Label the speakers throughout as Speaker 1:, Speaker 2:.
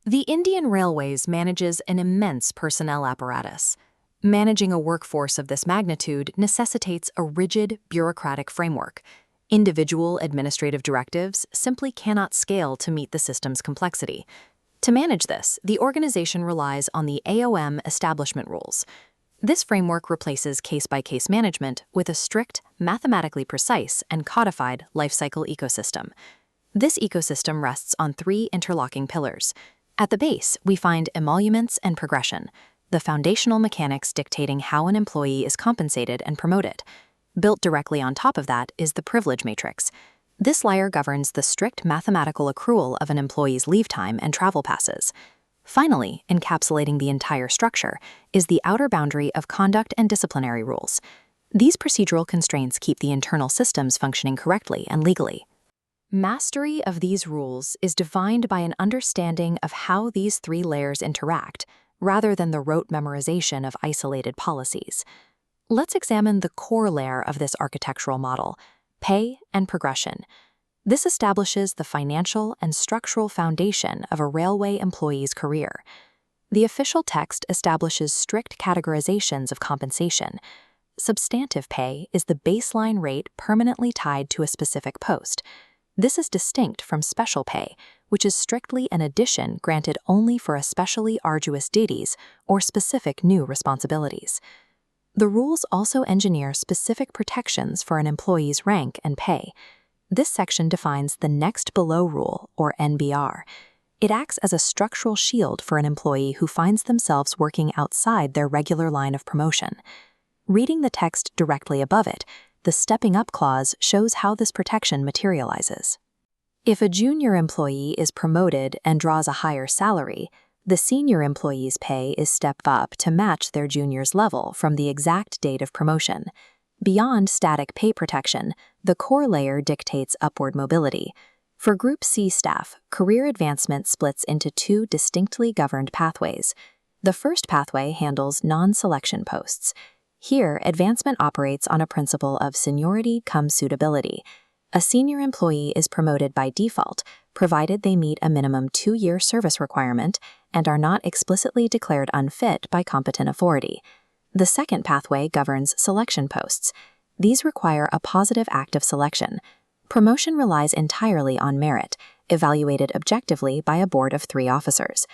Speaker 1: The Indian Railways manages an immense personnel apparatus. Managing a workforce of this magnitude necessitates a rigid, bureaucratic framework. Individual administrative directives simply cannot scale to meet the system's complexity. To manage this, the organization relies on the AOM establishment rules. This framework replaces case-by-case management with a strict, mathematically precise, and codified lifecycle ecosystem. This ecosystem rests on three interlocking pillars. At the base, we find emoluments and progression, the foundational mechanics dictating how an employee is compensated and promoted. Built directly on top of that is the privilege matrix. This layer governs the strict mathematical accrual of an employee's leave time and travel passes. Finally, encapsulating the entire structure is the outer boundary of conduct and disciplinary rules. These procedural constraints keep the internal systems functioning correctly and legally. Mastery of these rules is defined by an understanding of how these three layers interact, rather than the rote memorization of isolated policies. Let's examine the core layer of this architectural model, pay and progression. This establishes the financial and structural foundation of a railway employee's career. The official text establishes strict categorizations of compensation. Substantive pay is the baseline rate permanently tied to a specific post. This is distinct from special pay, which is strictly an addition granted only for especially arduous duties or specific new responsibilities. The rules also engineer specific protections for an employee's rank and pay. This section defines the next below rule, or NBR. It acts as a structural shield for an employee who finds themselves working outside their regular line of promotion. Reading the text directly above it, the stepping up clause shows how this protection materializes. If a junior employee is promoted and draws a higher salary, the senior employee's pay is stepped up to match their junior's level from the exact date of promotion. Beyond static pay protection, the core layer dictates upward mobility. For Group C staff, career advancement splits into two distinctly governed pathways. The first pathway handles non-selection posts. Here, advancement operates on a principle of seniority cum suitability. A senior employee is promoted by default, provided they meet a minimum 2-year service requirement and are not explicitly declared unfit by competent authority. The second pathway governs selection posts. These require a positive act of selection. Promotion relies entirely on merit, evaluated objectively by a board of 3 officers.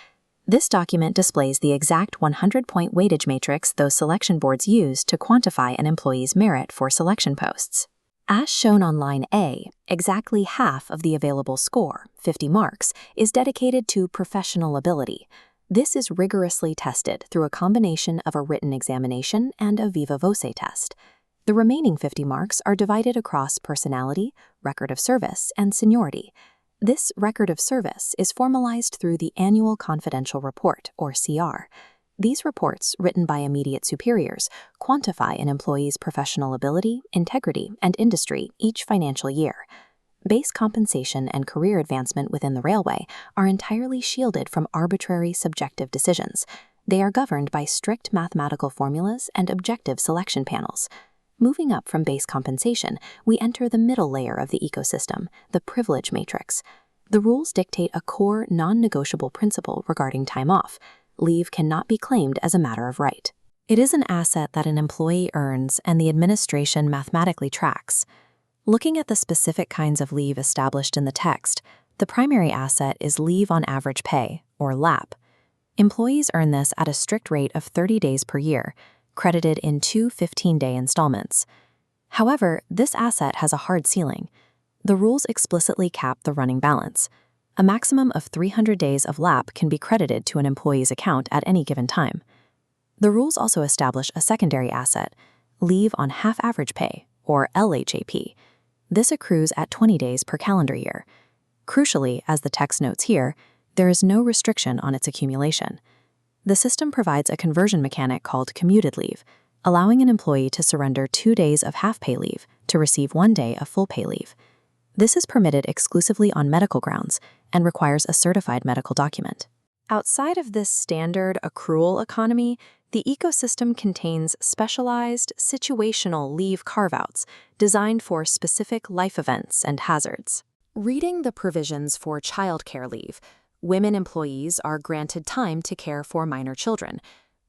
Speaker 1: This document displays the exact 100-point weightage matrix those selection boards use to quantify an employee's merit for selection posts. As shown on line A, exactly half of the available score, 50 marks, is dedicated to professional ability. This is rigorously tested through a combination of a written examination and a viva voce test. The remaining 50 marks are divided across personality, record of service, and seniority. This record of service is formalized through the Annual Confidential Report, or CR. These reports, written by immediate superiors, quantify an employee's professional ability, integrity, and industry each financial year. Base compensation and career advancement within the railway are entirely shielded from arbitrary subjective decisions. They are governed by strict mathematical formulas and objective selection panels. Moving up from base compensation, we enter the middle layer of the ecosystem, the privilege matrix. The rules dictate a core, non-negotiable principle regarding time off. Leave cannot be claimed as a matter of right. It is an asset that an employee earns and the administration mathematically tracks. Looking at the specific kinds of leave established in the text, the primary asset is leave on average pay, or LAP. Employees earn this at a strict rate of 30 days per year, credited in 2 15-day installments. However, this asset has a hard ceiling. The rules explicitly cap the running balance. A maximum of 300 days of LAP can be credited to an employee's account at any given time. The rules also establish a secondary asset, leave on half-average pay, or LHAP. This accrues at 20 days per calendar year. Crucially, as the text notes here, there is no restriction on its accumulation. The system provides a conversion mechanic called commuted leave, allowing an employee to surrender 2 days of half-pay leave to receive 1 day of full-pay leave. This is permitted exclusively on medical grounds and requires a certified medical document. Outside of this standard accrual economy, the ecosystem contains specialized, situational leave carve-outs designed for specific life events and hazards. Reading the provisions for childcare leave, women employees are granted time to care for minor children,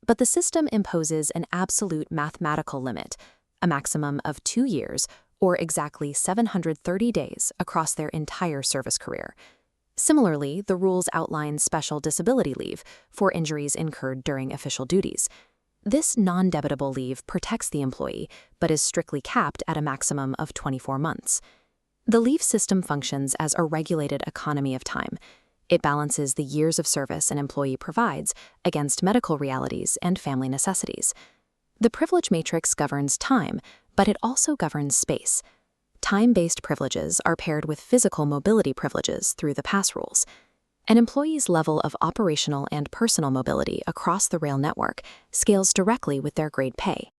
Speaker 1: but the system imposes an absolute mathematical limit, a maximum of 2 years, or exactly 730 days across their entire service career. Similarly, the rules outline special disability leave for injuries incurred during official duties. This non-debitable leave protects the employee, but is strictly capped at a maximum of 24 months. The leave system functions as a regulated economy of time. It balances the years of service an employee provides against medical realities and family necessities. The privilege matrix governs time, but it also governs space. Time-based privileges are paired with physical mobility privileges through the pass rules. An employee's level of operational and personal mobility across the rail network scales directly with their grade pay.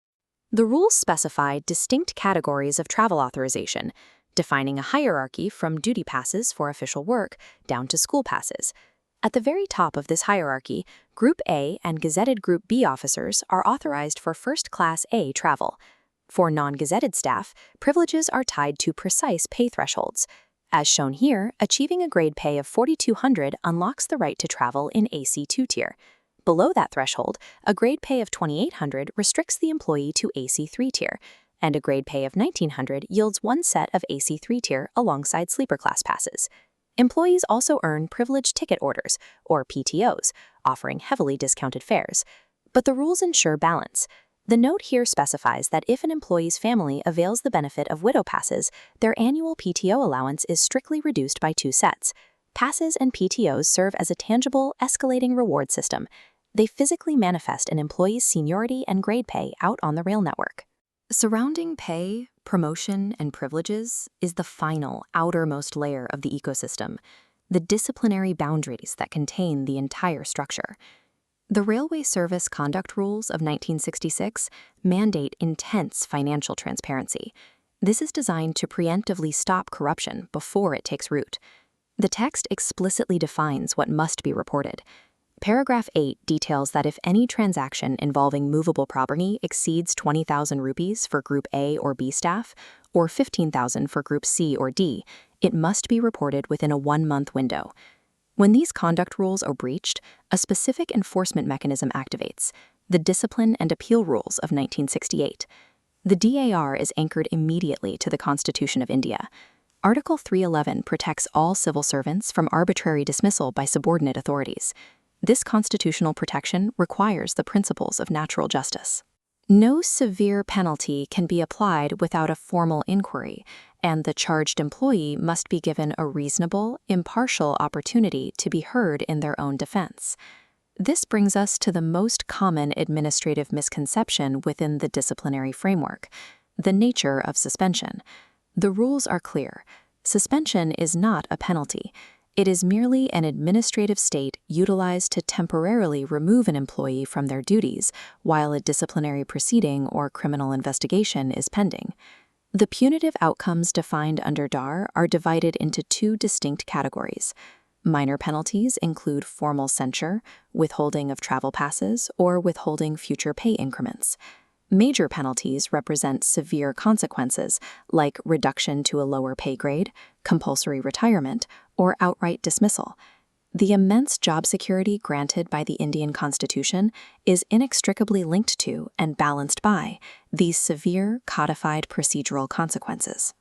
Speaker 1: The rules specify distinct categories of travel authorization, defining a hierarchy from duty passes for official work down to school passes. At the very top of this hierarchy, Group A and gazetted Group B officers are authorized for First Class A travel. For non-gazetted staff, privileges are tied to precise pay thresholds. As shown here, achieving a grade pay of $4,200 unlocks the right to travel in AC2 tier. Below that threshold, a grade pay of $2,800 restricts the employee to AC3 tier, and a grade pay of $1,900 yields one set of AC3 tier alongside sleeper class passes. Employees also earn privileged ticket orders, or PTOs, offering heavily discounted fares. But the rules ensure balance. The note here specifies that if an employee's family avails the benefit of widow passes, their annual PTO allowance is strictly reduced by 2 sets. Passes and PTOs serve as a tangible, escalating reward system. They physically manifest an employee's seniority and grade pay out on the rail network. Surrounding pay, promotion, and privileges is the final, outermost layer of the ecosystem, the disciplinary boundaries that contain the entire structure. The Railway Service Conduct Rules of 1966 mandate intense financial transparency. This is designed to preemptively stop corruption before it takes root. The text explicitly defines what must be reported. Paragraph 8 details that if any transaction involving movable property exceeds 20,000 rupees for Group A or B staff, or 15,000 for Group C or D, it must be reported within a 1-month window. When these conduct rules are breached, a specific enforcement mechanism activates, the Discipline and Appeal Rules of 1968. The DAR is anchored immediately to the Constitution of India. Article 311 protects all civil servants from arbitrary dismissal by subordinate authorities. This constitutional protection requires the principles of natural justice. No severe penalty can be applied without a formal inquiry, and the charged employee must be given a reasonable, impartial opportunity to be heard in their own defense. This brings us to the most common administrative misconception within the disciplinary framework: the nature of suspension. The rules are clear. Suspension is not a penalty. It is merely an administrative state utilized to temporarily remove an employee from their duties while a disciplinary proceeding or criminal investigation is pending. The punitive outcomes defined under DAR are divided into 2 distinct categories. Minor penalties include formal censure, withholding of travel passes, or withholding future pay increments. Major penalties represent severe consequences, like reduction to a lower pay grade, compulsory retirement, or outright dismissal. The immense job security granted by the Indian Constitution is inextricably linked to and balanced by these severe codified procedural consequences.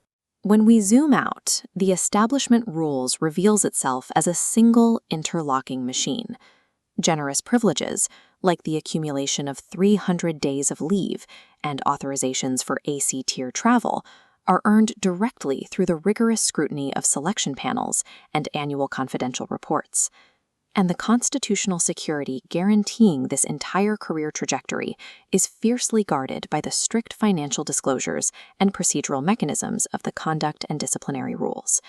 Speaker 1: When we zoom out, the establishment rules reveals itself as a single interlocking machine. Generous privileges, like the accumulation of 300 days of leave and authorizations for AC tier travel, are earned directly through the rigorous scrutiny of selection panels and annual confidential reports. And the constitutional security guaranteeing this entire career trajectory is fiercely guarded by the strict financial disclosures and procedural mechanisms of the conduct and disciplinary rules.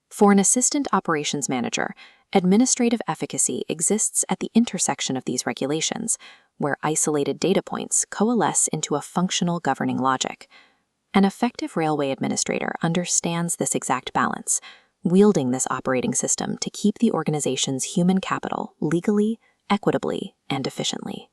Speaker 1: For an assistant operations manager, administrative efficacy exists at the intersection of these regulations, where isolated data points coalesce into a functional governing logic. An effective railway administrator understands this exact balance, wielding this operating system to keep the organization's human capital legally, equitably, and efficiently.